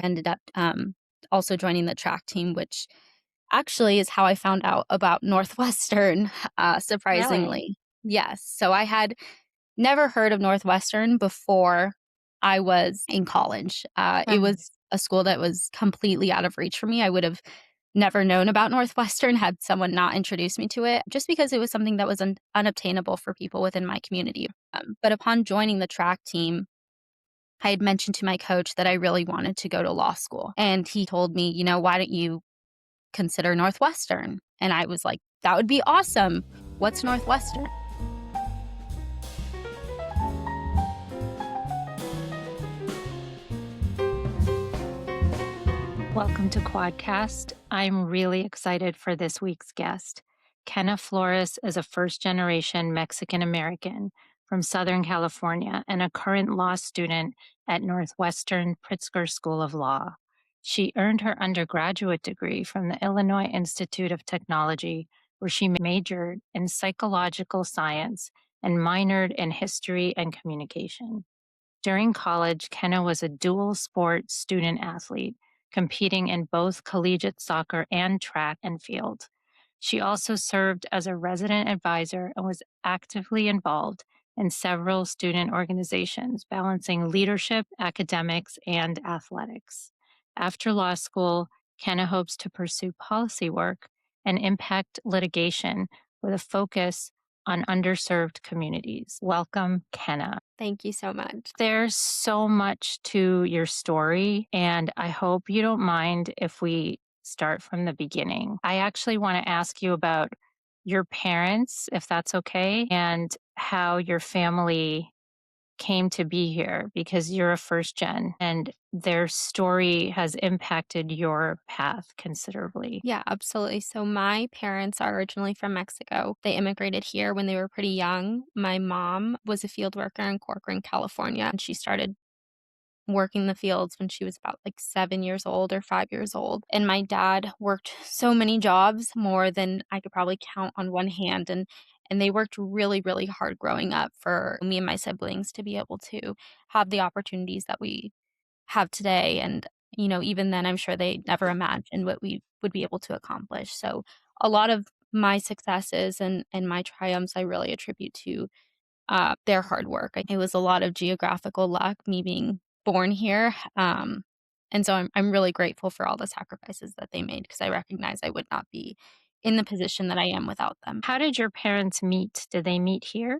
ended up also joining the track team, which actually is how I found out about Northwestern, Really? surprisingly. Yes. So I had never heard of Northwestern before I was in college. It Mhm. was a school that was completely out of reach for me. I would have never known about Northwestern had someone not introduced me to it, just because it was something that was unobtainable for people within my community. But upon joining the track team, I had mentioned to my coach that I really wanted to go to law school. And he told me, why don't you consider Northwestern? And I was like, that would be awesome. What's Northwestern? Welcome to Quadcast. I'm really excited for this week's guest. Kenna Flores is a first generation Mexican American from Southern California and a current law student at Northwestern Pritzker School of Law. She earned her undergraduate degree from the Illinois Institute of Technology, where she majored in psychological science and minored in history and communication. During college, Kenna was a dual sport student athlete, competing in both collegiate soccer and track and field. She also served as a resident advisor and was actively involved in several student organizations, balancing leadership, academics, and athletics. After law school, Kenna hopes to pursue policy work and impact litigation with a focus on underserved communities. Welcome, Kenna. Thank you so much. There's so much to your story, and I hope you don't mind if we start from the beginning. I actually want to ask you about your parents, if that's okay, and how your family came to be here because you're a first gen and their story has impacted your path considerably. Yeah, absolutely. So my parents are originally from Mexico. They immigrated here when they were pretty young. My mom was a field worker in Corcoran, California, and she started working the fields when she was about like 7 years old or 5 years old. And my dad worked so many jobs, more than I could probably count on one hand. And they worked really, really hard growing up for me and my siblings to be able to have the opportunities that we have today. And, even then, I'm sure they never imagined what we would be able to accomplish. So a lot of my successes and my triumphs, I really attribute to their hard work. It was a lot of geographical luck, me being born here. And so I'm really grateful for all the sacrifices that they made because I recognize I would not be in the position that I am without them. How did your parents meet? Did they meet here?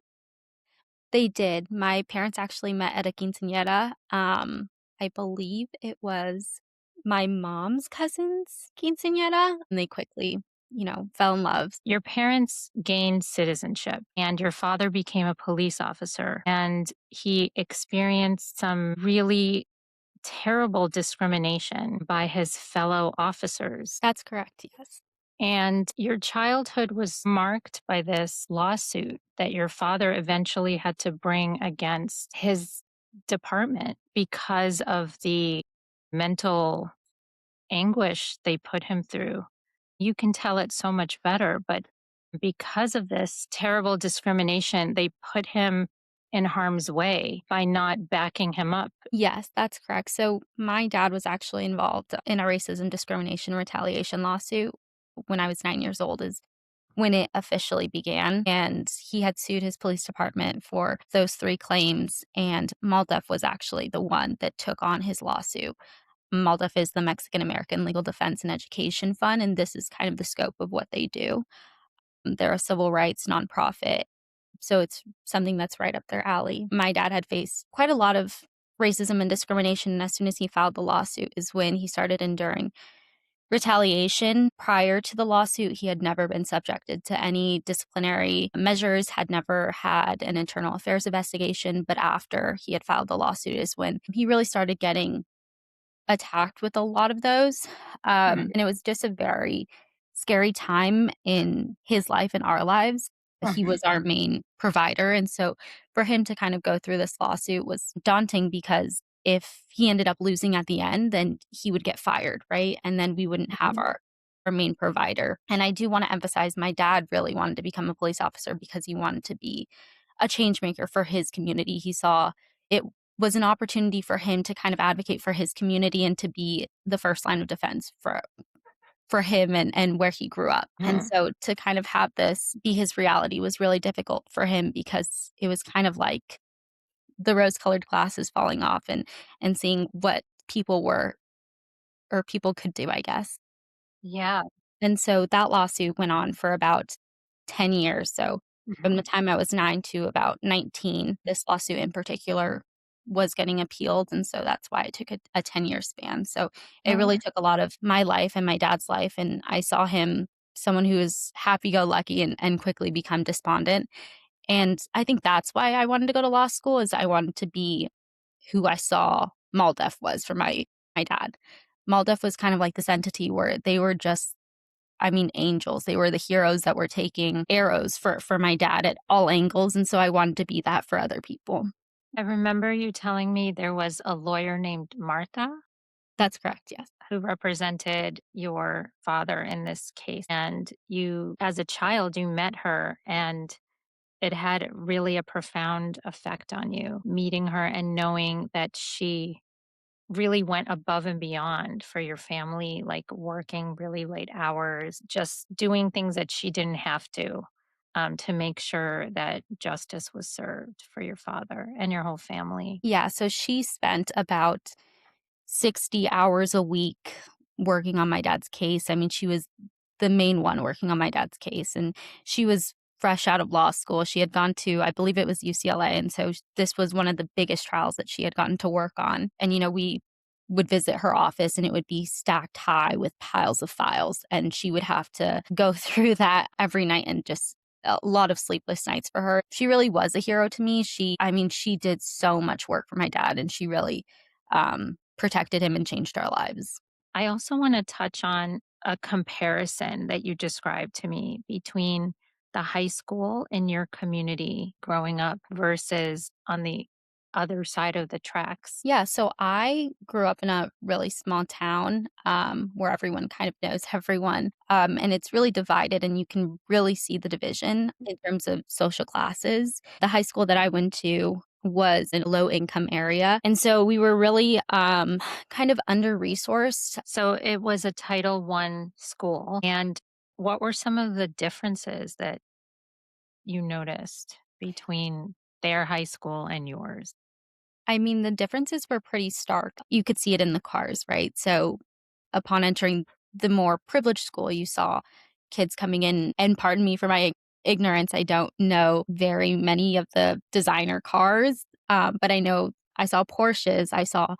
They did. My parents actually met at a quinceañera. I believe it was my mom's cousin's quinceañera, and they quickly, fell in love. Your parents gained citizenship, and your father became a police officer, and he experienced some really terrible discrimination by his fellow officers. That's correct, yes. And your childhood was marked by this lawsuit that your father eventually had to bring against his department because of the mental anguish they put him through. You can tell it so much better, but because of this terrible discrimination, they put him in harm's way by not backing him up. Yes, that's correct. So my dad was actually involved in a racism, discrimination, retaliation lawsuit when I was 9 years old, is when it officially began. And he had sued his police department for those three claims. And MALDEF was actually the one that took on his lawsuit. MALDEF is the Mexican American Legal Defense and Education Fund, and this is kind of the scope of what they do. They're a civil rights nonprofit, so it's something that's right up their alley. My dad had faced quite a lot of racism and discrimination, and as soon as he filed the lawsuit is when he started enduring retaliation. Prior to the lawsuit, he had never been subjected to any disciplinary measures, had never had an internal affairs investigation, but after he had filed the lawsuit is when he really started getting attacked with a lot of those. Mm. And it was just a very scary time in his life and our lives. He was our main provider. And so for him to kind of go through this lawsuit was daunting because if he ended up losing at the end, then he would get fired, right? And then we wouldn't have Mhm. our main provider. And I do want to emphasize my dad really wanted to become a police officer because he wanted to be a change maker for his community. He saw it was an opportunity for him to kind of advocate for his community and to be the first line of defense for him and where he grew up. And so to kind of have this be his reality was really difficult for him because it was kind of like the rose-colored glasses falling off and seeing what people were or people could do, I guess. Yeah. And so that lawsuit went on for about 10 years. So from the Mhm. time I was 9 to about 19, this lawsuit in particular was getting appealed, and so that's why it took a 10-year span. So it really Sure. took a lot of my life and my dad's life, and I saw him someone who is happy-go-lucky and quickly become despondent, and I think that's why I wanted to go to law school is I wanted to be who I saw MALDEF was for my dad. MALDEF was kind of like this entity where they were just I mean, angels. They were the heroes that were taking arrows for my dad at all angles, and so I wanted to be that for other people. I remember you telling me there was a lawyer named Martha That's correct, yes. who represented your father in this case. And you, as a child, you met her and it had really a profound effect on you, meeting her and knowing that she really went above and beyond for your family, like working really late hours, just doing things that she didn't have to make sure that justice was served for your father and your whole family. Yeah, so she spent about 60 hours a week working on my dad's case. I mean, she was the main one working on my dad's case, and she was fresh out of law school. She had gone to, I believe it was UCLA, and so this was one of the biggest trials that she had gotten to work on. And, we would visit her office and it would be stacked high with piles of files, and she would have to go through that every night and just a lot of sleepless nights for her. She really was a hero to me. I mean, she did so much work for my dad and she really protected him and changed our lives. I also want to touch on a comparison that you described to me between the high school in your community growing up versus on the other side of the tracks. Yeah, so I grew up in a really small town where everyone kind of knows everyone. And it's really divided, and you can really see the division in terms of social classes. The high school that I went to was in a low income area. And so we were really kind of under resourced. So it was a Title I school. And what were some of the differences that you noticed between their high school and yours? I mean, the differences were pretty stark. You could see it in the cars, right? So upon entering the more privileged school, you saw kids coming in, and pardon me for my ignorance, I don't know very many of the designer cars, but I know I saw Porsches, I saw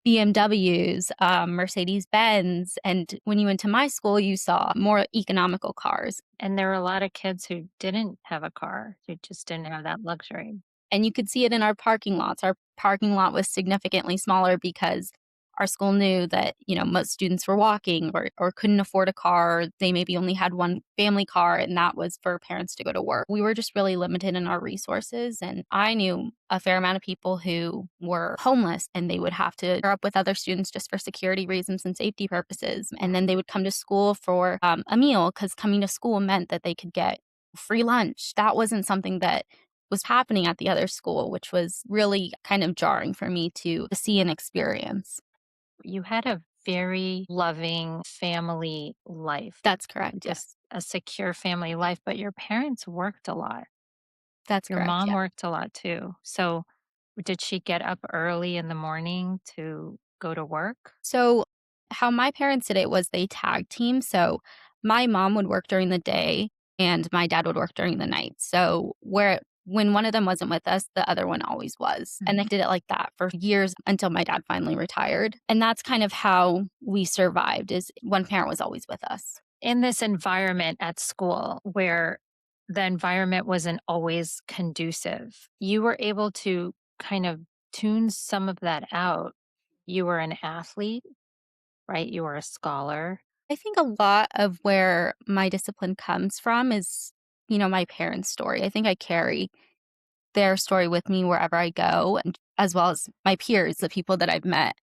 BMWs, Mercedes Benz, and when you went to my school, you saw more economical cars. And there were a lot of kids who didn't have a car, who just didn't have that luxury. And you could see it in our parking lots. Our parking lot was significantly smaller because our school knew that, most students were walking or couldn't afford a car. They maybe only had one family car, and that was for parents to go to work. We were just really limited in our resources. And I knew a fair amount of people who were homeless and they would have to pair up with other students just for security reasons and safety purposes. And then they would come to school for a meal because coming to school meant that they could get free lunch. That wasn't something that was happening at the other school, which was really kind of jarring for me to see and experience. You had a very loving family life, That's correct, yes. just a secure family life, but your parents worked a lot. That's Your correct, mom yeah. worked a lot too. So, did she get up early in the morning to go to work? So, how my parents did it was they tag team, so my mom would work during the day and my dad would work during the night. So, when one of them wasn't with us, the other one always was, and they Mhm. did it like that for years until my dad finally retired, and that's kind of how we survived is one parent was always with us. In this environment at school where the environment wasn't always conducive, you were able to kind of tune some of that out. You were an athlete, right? You were a scholar. I think a lot of where my discipline comes from is, my parents' story. I think I carry their story with me wherever I go, and as well as my peers, the people that I've met.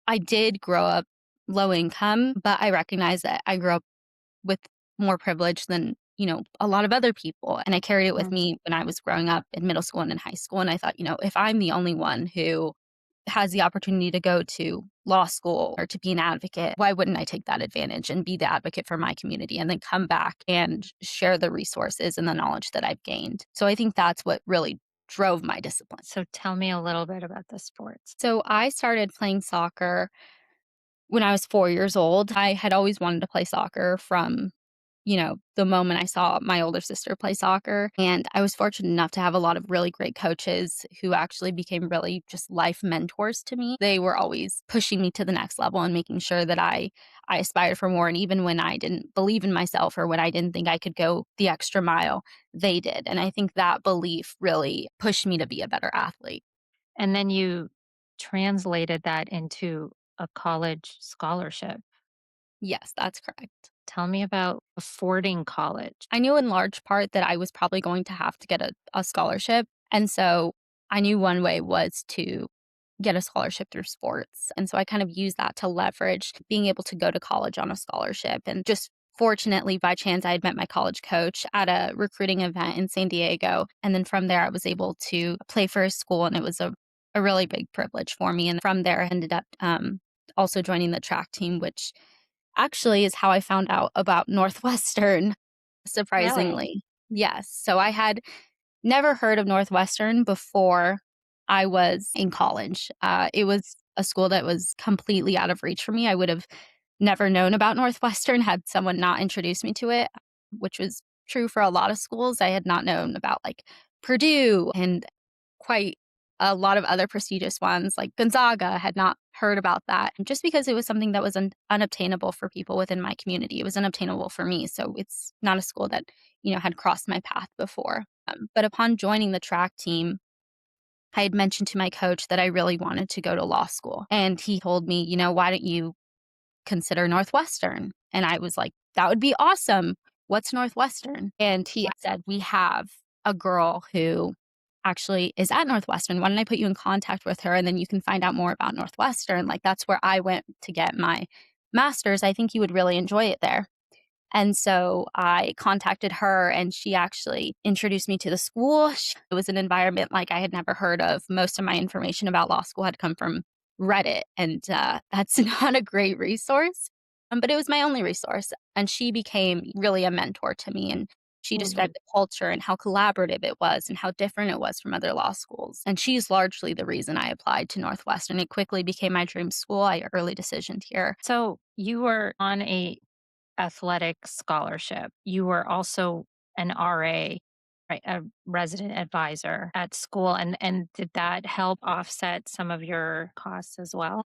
I did grow up low income, but I recognize that I grew up with more privilege than, a lot of other people. And I carried it with Mhm. me when I was growing up in middle school and in high school. And I thought, if I'm the only one who has the opportunity to go to law school or to be an advocate, why wouldn't I take that advantage and be the advocate for my community and then come back and share the resources and the knowledge that I've gained? So I think that's what really drove my discipline. So tell me a little bit about the sports. So I started playing soccer when I was 4 years old. I had always wanted to play soccer from, the moment I saw my older sister play soccer. And I was fortunate enough to have a lot of really great coaches who actually became really just life mentors to me. They were always pushing me to the next level and making sure that I aspired for more. And even when I didn't believe in myself or when I didn't think I could go the extra mile, they did. And I think that belief really pushed me to be a better athlete. And then you translated that into a college scholarship. Yes, that's correct. Tell me about affording college. I knew in large part that I was probably going to have to get a scholarship. And so I knew one way was to get a scholarship through sports. And so I kind of used that to leverage being able to go to college on a scholarship. And just fortunately, by chance, I had met my college coach at a recruiting event in San Diego. And then from there, I was able to play for his school. And it was a really big privilege for me. And from there, I ended up also joining the track team, which actually is how I found out about Northwestern, Really? surprisingly. Yes. So I had never heard of Northwestern before I was in college. It was a school that was completely out of reach for me. I would have never known about Northwestern had someone not introduced me to it, which was true for a lot of schools. I had not known about like Purdue and quite a lot of other prestigious ones like Gonzaga. Had not heard about that just because it was something that was unobtainable for people within my community. It was unobtainable for me. So it's not a school that, had crossed my path before. But upon joining the track team, I had mentioned to my coach that I really wanted to go to law school. And he told me, why don't you consider Northwestern? And I was like, that would be awesome. What's Northwestern? And he said, we have a girl who actually is at Northwestern. Why don't I put you in contact with her and then you can find out more about Northwestern? Like that's where I went to get my master's. I think you would really enjoy it there. And so I contacted her and she actually introduced me to the school. It was an environment like I had never heard of. Most of my information about law school had come from Reddit, and that's not a great resource, but it was my only resource. And she became really a mentor to me. And she Mhm. described the culture and how collaborative it was and how different it was from other law schools. And she's largely the reason I applied to Northwestern. It quickly became my dream school. I early decisioned here. So you were on a athletic scholarship. You were also an RA, right, a resident advisor at school, and did that help offset some of your costs as well?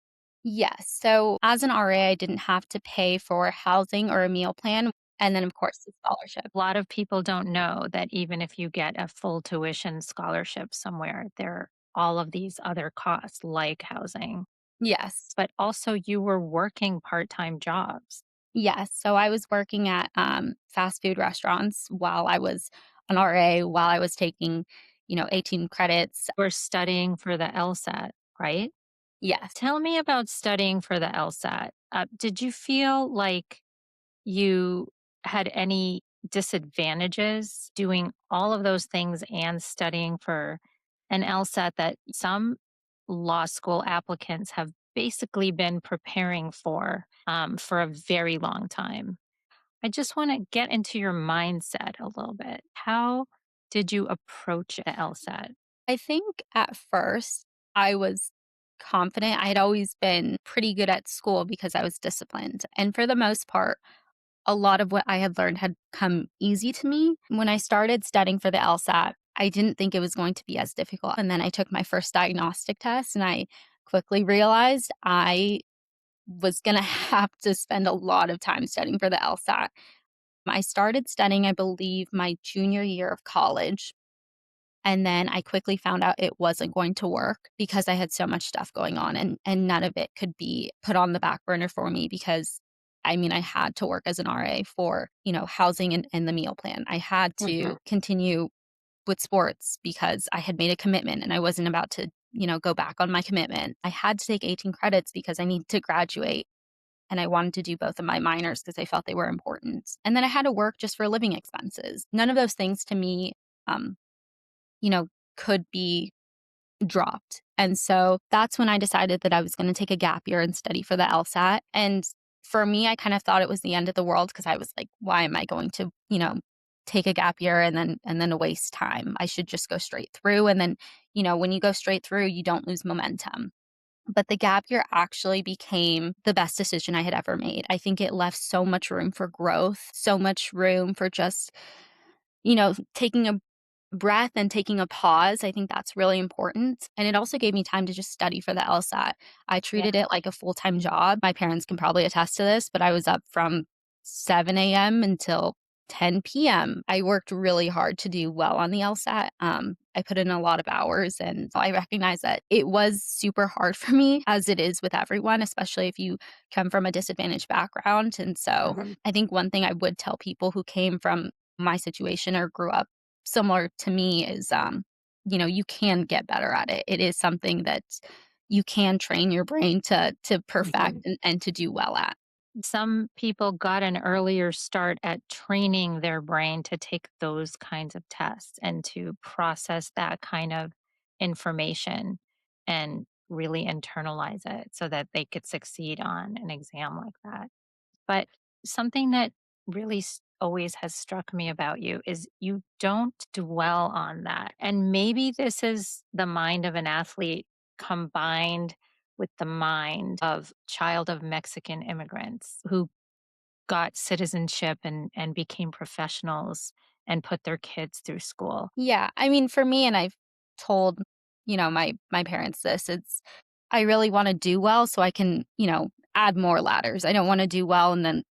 Yes. So as an RA, I didn't have to pay for housing or a meal plan. And then, of course, the scholarship. A lot of people don't know that even if you get a full tuition scholarship somewhere, there are all of these other costs like housing, Yes. but also you were working part-time jobs. Yes. So I was working at fast food restaurants while I was an RA, while I was taking, 18 credits. You were studying for the LSAT, right? Yes. Tell me about studying for the LSAT. Did you feel like you had any disadvantages doing all of those things and studying for an LSAT that some law school applicants have basically been preparing for a very long time? I just want to get into your mindset a little bit. How did you approach the LSAT? I think at first I was confident. I had always been pretty good at school because I was disciplined. And for the most part, a lot of what I had learned had come easy to me. When I started studying for the LSAT, I didn't think it was going to be as difficult. And then I took my first diagnostic test and I quickly realized I was going to have to spend a lot of time studying for the LSAT. I started studying, I believe, my junior year of college. And then I quickly found out it wasn't going to work because I had so much stuff going on and none of it could be put on the back burner for me because I had to work as an RA for, housing and the meal plan. I had Mhm. to continue with sports because I had made a commitment and I wasn't about to, go back on my commitment. I had to take 18 credits because I needed to graduate and I wanted to do both of my minors because I felt they were important. And then I had to work just for living expenses. None of those things to me, um, you know, could be dropped. And so that's when I decided that I was going to take a gap year and study for the LSAT. And for me, I kind of thought it was the end of the world because I was like, why am I going to, take a gap year and then waste time? I should just go straight through. And then, when you go straight through, you don't lose momentum. But the gap year actually became the best decision I had ever made. I think it left so much room for growth, so much room for just, taking a breath and taking a pause. I think that's really important. And it also gave me time to just study for the LSAT. I Yeah. treated it like a full time job. My parents can probably attest to this, but I was up from 7 a.m. until 10 p.m. I worked really hard to do well on the LSAT. I put in a lot of hours, and I recognize that it was super hard for me, as it is with everyone, especially if you come from a disadvantaged background. And so I think one thing I would tell people who came from my situation or grew up similar to me is, you can get better at it. It is something that you can train your brain to perfect and to do well at. Some people got an earlier start at training their brain to take those kinds of tests and to process that kind of information and really internalize it so that they could succeed on an exam like that. But something that really always has struck me about you is you don't dwell on that. And maybe this is the mind of an athlete combined with the mind of child of Mexican immigrants who got citizenship and became professionals and put their kids through school. Yeah, I mean, for me, and I've told, my parents this, it's I really wanna do well so I can, add more ladders. I don't wanna do well and then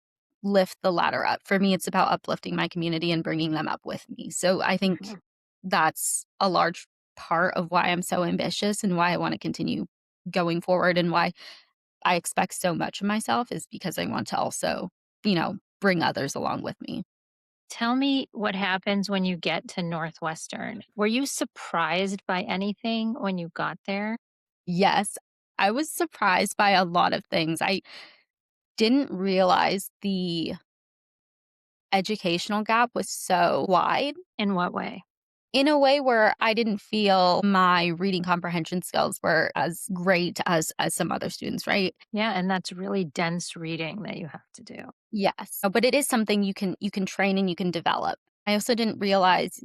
lift the ladder up. For me, it's about uplifting my community and bringing them up with me. So I think Mhm. that's a large part of why I'm so ambitious and why I wanna continue going forward and why I expect so much of myself is because I want to also, bring others along with me. Tell me what happens when you get to Northwestern. Were you surprised by anything when you got there? Yes, I was surprised by a lot of things. I didn't realize the educational gap was so wide In what way? in a way where I didn't feel my reading comprehension skills were as great as some other students, right? Yeah, and that's really dense reading that you have to do. Yes, but it is something you can train and you can develop. I also didn't realize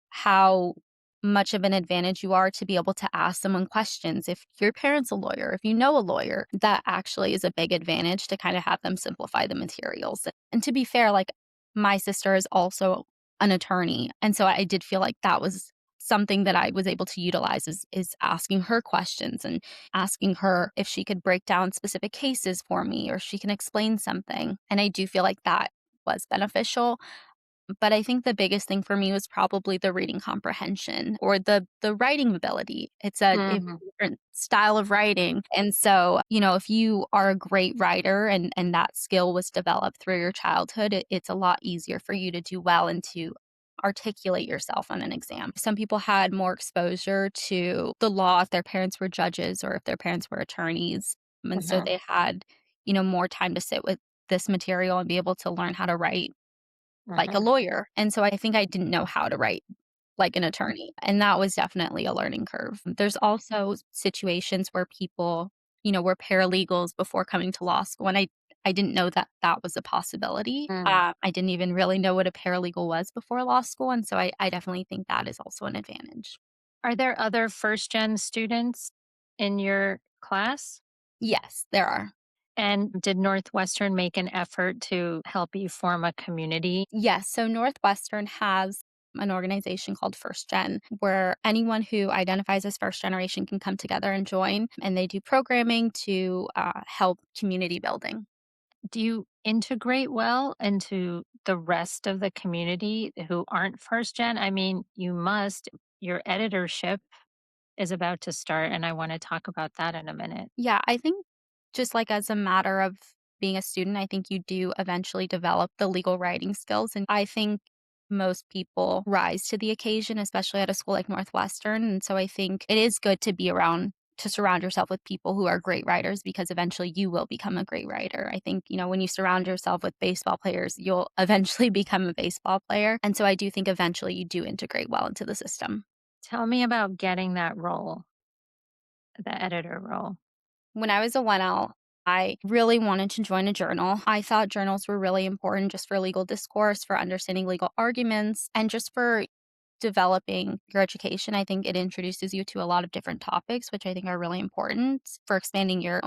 how much of an advantage you are to be able to ask someone questions. If your parent's a lawyer, if you know a lawyer, that actually is a big advantage to kind of have them simplify the materials. And to be fair, like my sister is also an attorney. And so I did feel like that was something that I was able to utilize is asking her questions and asking her if she could break down specific cases for me or she can explain something. And I do feel like that was beneficial, but I think the biggest thing for me was probably the reading comprehension or the writing ability. It's Mhm. a different style of writing. And so, if you are a great writer and that skill was developed through your childhood, it's a lot easier for you to do well and to articulate yourself on an exam. Some people had more exposure to the law if their parents were judges or if their parents were attorneys. And so Mhm. they had, more time to sit with this material and be able to learn how to write like a Mhm. lawyer, and so I think I didn't know how to write like an attorney, and that was definitely a learning curve. There's also situations where people, were paralegals before coming to law school, and I didn't know that that was a possibility. Mm. I didn't even really know what a paralegal was before law school, and so I definitely think that is also an advantage. Are there other first gen students in your class? Yes, there are. And did Northwestern make an effort to help you form a community? Yes, so Northwestern has an organization called First Gen where anyone who identifies as first generation can come together and join, and they do programming to help community building. Do you integrate well into the rest of the community who aren't first gen? I mean, you must. Your editorship is about to start, and I want to talk about that in a minute. Yeah, I think just like as a matter of being a student, I think you do eventually develop the legal writing skills. And I think most people rise to the occasion, especially at a school like Northwestern. And so I think it is good to be around, to surround yourself with people who are great writers because eventually you will become a great writer. I think, when you surround yourself with baseball players, you'll eventually become a baseball player. And so I do think eventually you do integrate well into the system. Tell me about getting that role. the editor role? When I was a 1L, I really wanted to join a journal. I thought journals were really important just for legal discourse, for understanding legal arguments, and just for developing your education. I think it introduces you to a lot of different topics, which I think are really important for expanding your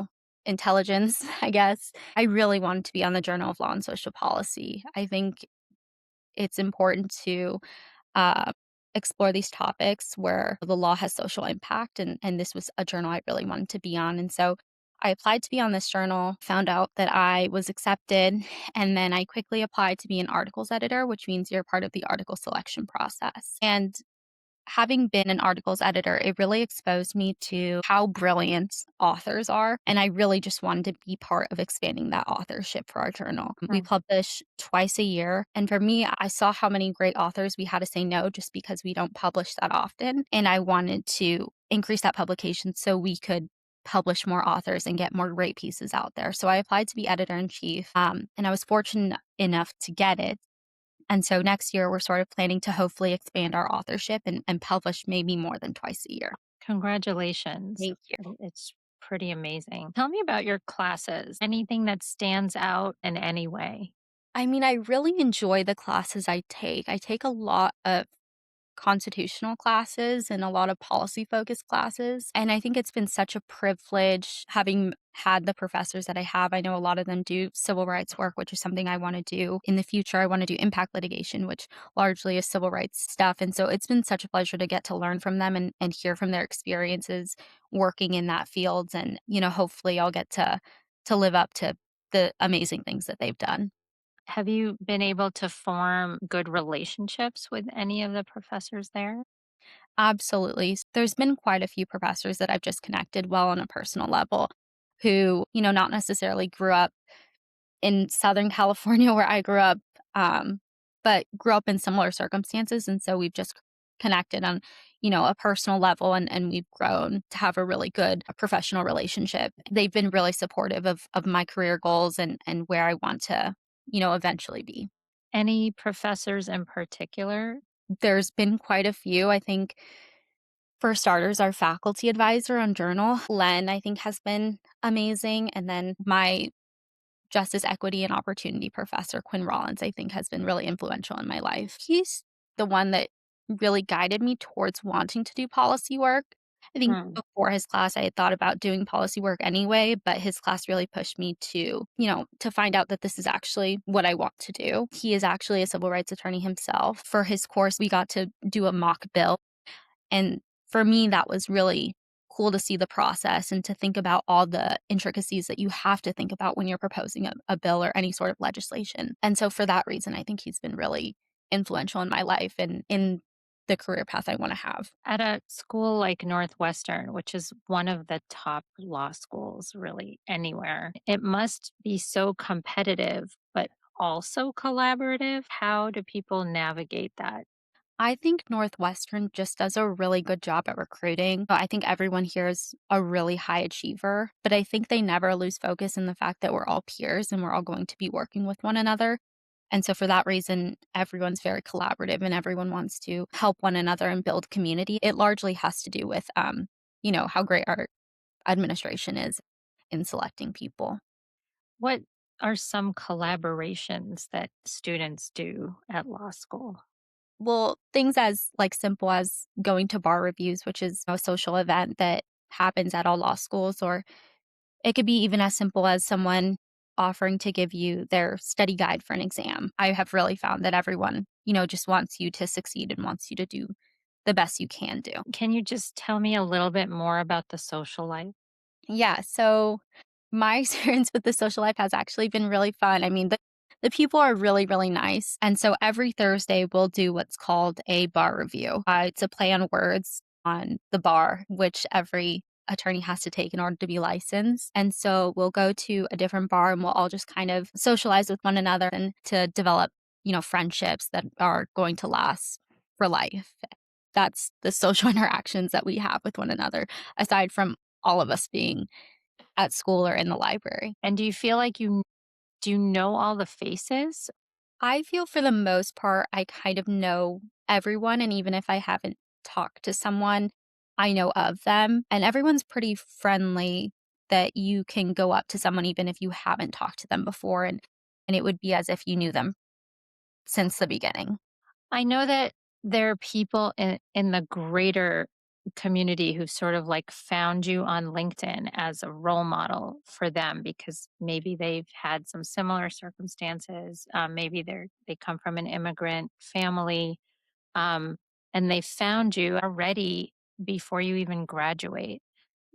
intelligence, I guess. I really wanted to be on the Journal of Law and Social Policy. I think it's important to uh, explore these topics where the law has social impact. And this was a journal I really wanted to be on. And so I applied to be on this journal, found out that I was accepted, and then I quickly applied to be an articles editor, which means you're part of the article selection process. And having been an articles editor, it really exposed me to how brilliant authors are. And I really just wanted to be part of expanding that authorship for our journal. We Hmm. publish twice a year. And for me, I saw how many great authors we had to say no just because we don't publish that often. And I wanted to increase that publication so we could publish more authors and get more great pieces out there. So I applied to be editor in chief, and I was fortunate enough to get it. And so next year, we're sort of planning to hopefully expand our authorship and publish maybe more than twice a year. Congratulations. Thank you. It's pretty amazing. Tell me about your classes. Anything that stands out in any way? I mean, I really enjoy the classes I take. I take a lot of constitutional classes and a lot of policy focused classes. And I think it's been such a privilege having had the professors that I have. I know a lot of them do civil rights work, which is something I want to do in the future. I want to do impact litigation, which largely is civil rights stuff. And so it's been such a pleasure to get to learn from them and hear from their experiences working in that field. And, hopefully I'll get to live up to the amazing things that they've done. Have you been able to form good relationships with any of the professors there? Absolutely. There's been quite a few professors that I've just connected well on a personal level who, not necessarily grew up in Southern California where I grew up, but grew up in similar circumstances. And so we've just connected on, a personal level and we've grown to have a really good professional relationship. They've been really supportive of my career goals and where I want to, eventually be. Any professors in particular? There's been quite a few. I think for starters, our faculty advisor on Journal, Len, I think has been amazing. And then my justice, equity, and opportunity professor, Quinn Rollins, I think has been really influential in my life. He's the one that really guided me towards wanting to do policy work. I think Hmm. before his class, I had thought about doing policy work anyway, but his class really pushed me to find out that this is actually what I want to do. He is actually a civil rights attorney himself. For his course, we got to do a mock bill and for me, that was really cool to see the process and to think about all the intricacies that you have to think about when you're proposing a bill or any sort of legislation. And so for that reason, I think he's been really influential in my life and in the career path I want to have. At a school like Northwestern, which is one of the top law schools really anywhere, it must be so competitive, but also collaborative. How do people navigate that? I think Northwestern just does a really good job at recruiting. I think everyone here is a really high achiever, but I think they never lose focus in the fact that we're all peers and we're all going to be working with one another. And so for that reason, everyone's very collaborative and everyone wants to help one another and build community. It largely has to do with, how great our administration is in selecting people. What are some collaborations that students do at law school? Well, things as like simple as going to bar reviews, which is a social event that happens at all law schools, or it could be even as simple as someone offering to give you their study guide for an exam. I have really found that everyone, just wants you to succeed and wants you to do the best you can do. Can you just tell me a little bit more about the social life? Yeah, so my experience with the social life has actually been really fun. I mean, the people are really, really nice. And so every Thursday, we'll do what's called a bar review. It's a play on words on the bar, which every attorney has to take in order to be licensed. And so we'll go to a different bar and we'll all just kind of socialize with one another and to develop, friendships that are going to last for life. That's the social interactions that we have with one another, aside from all of us being at school or in the library. And do you feel like do you know all the faces? I feel for the most part, I kind of know everyone. And even if I haven't talked to someone, I know of them, and everyone's pretty friendly that you can go up to someone even if you haven't talked to them before, and it would be as if you knew them since the beginning. I know that there are people in the greater community who sort of like found you on LinkedIn as a role model for them because maybe they've had some similar circumstances. Maybe they come from an immigrant family, um, and they found you already before you even graduate.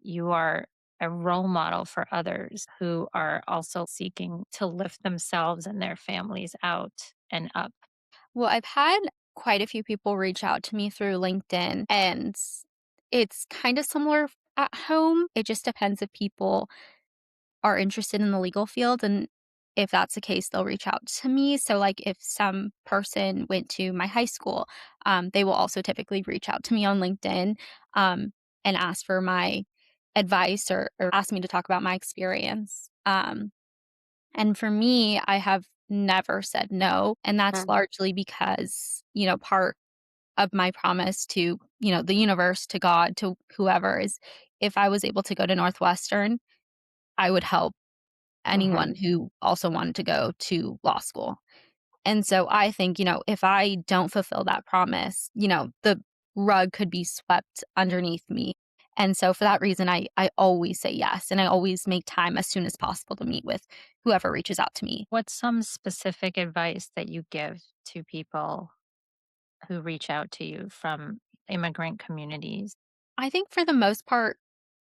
You are a role model for others who are also seeking to lift themselves and their families out and up. Well, I've had quite a few people reach out to me through LinkedIn, and it's kind of similar at home. It just depends if people are interested in the legal field, and if that's the case, they'll reach out to me. So, like, if some person went to my high school, they will also typically reach out to me on LinkedIn, um, and ask for my advice or ask me to talk about my experience. And for me, I have never said no, and that's largely because, part of my promise to, the universe, to God, to whoever is if I was able to go to Northwestern, I would help anyone Mhm. who also wanted to go to law school. And so I think, if I don't fulfill that promise, the rug could be swept underneath me. And so for that reason, I always say yes. And I always make time as soon as possible to meet with whoever reaches out to me. What's some specific advice that you give to people who reach out to you from immigrant communities? I think for the most part,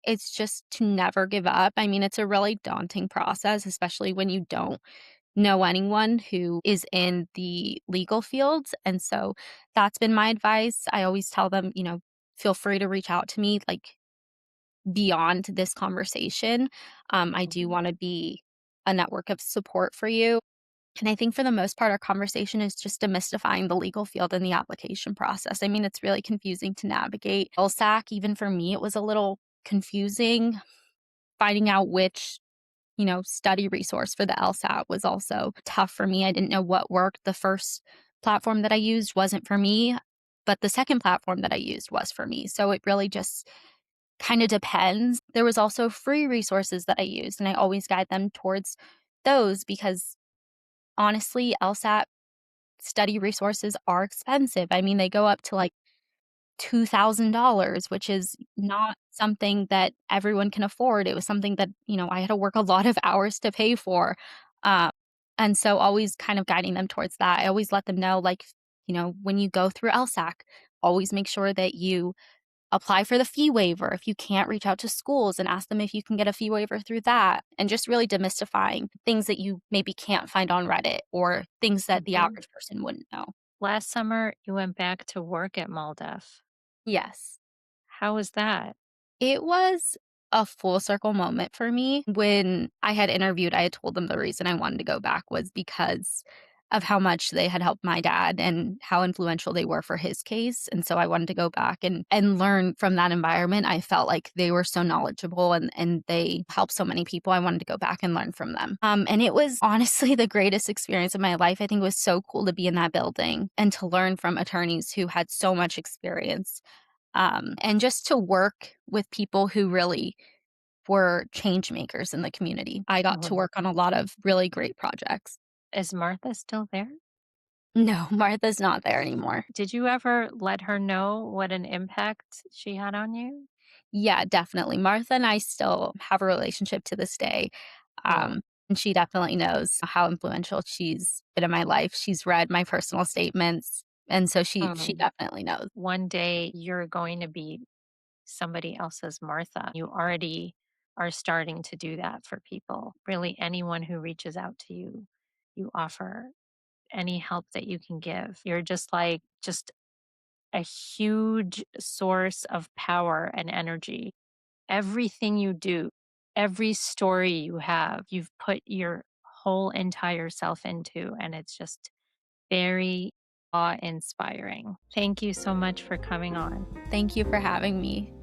it's just to never give up. I mean, it's a really daunting process, especially when you don't know anyone who is in the legal fields. And so that's been my advice. I always tell them, feel free to reach out to me, like, beyond this conversation. I do Mhm. want to be a network of support for you. And I think for the most part, our conversation is just demystifying the legal field and the application process. I mean, it's really confusing to navigate. LSAC, even for me, it was a little confusing. Finding out which, study resource for the LSAT was also tough for me. I didn't know what worked. The first platform that I used wasn't for me, but the second platform that I used was for me. So it really just kind of depends. There was also free resources that I used, and I always guide them towards those because honestly, LSAT study resources are expensive. I mean, they go up to like $2,000, which is not something that everyone can afford. It was something that, I had to work a lot of hours to pay for. Uh, and so always kind of guiding them towards that. I always let them know, like, when you go through LSAC, always make sure that you apply for the fee waiver. If you can't, reach out to schools and ask them if you can get a fee waiver through that. And just really demystifying things that you maybe can't find on Reddit or things that the Mhm. average person wouldn't know. Last summer, you went back to work at MALDEF. Yes. How was that? It was a full circle moment for me. When I had interviewed, I had told them the reason I wanted to go back was because of how much they had helped my dad and how influential they were for his case. And so I wanted to go back and learn from that environment. I felt like they were so knowledgeable and they helped so many people. I wanted to go back and learn from them. And it was honestly the greatest experience of my life. I think it was so cool to be in that building and to learn from attorneys who had so much experience, and just to work with people who really were change makers in the community. I got to Mhm. work on a lot of really great projects. Is Martha still there? No, Martha's not there anymore. Did you ever let her know what an impact she had on you? Yeah, definitely. Martha and I still have a relationship to this day. Oh. And she definitely knows how influential she's been in my life. She's read my personal statements. And so she Mm. definitely knows. One day you're going to be somebody else's Martha. You already are starting to do that for people. Really, anyone who reaches out to you, you offer any help that you can give. You're just like, just a huge source of power and energy. Everything you do, every story you have, you've put your whole entire self into, and it's just very awe inspiring. Thank you so much for coming on. Thank you for having me.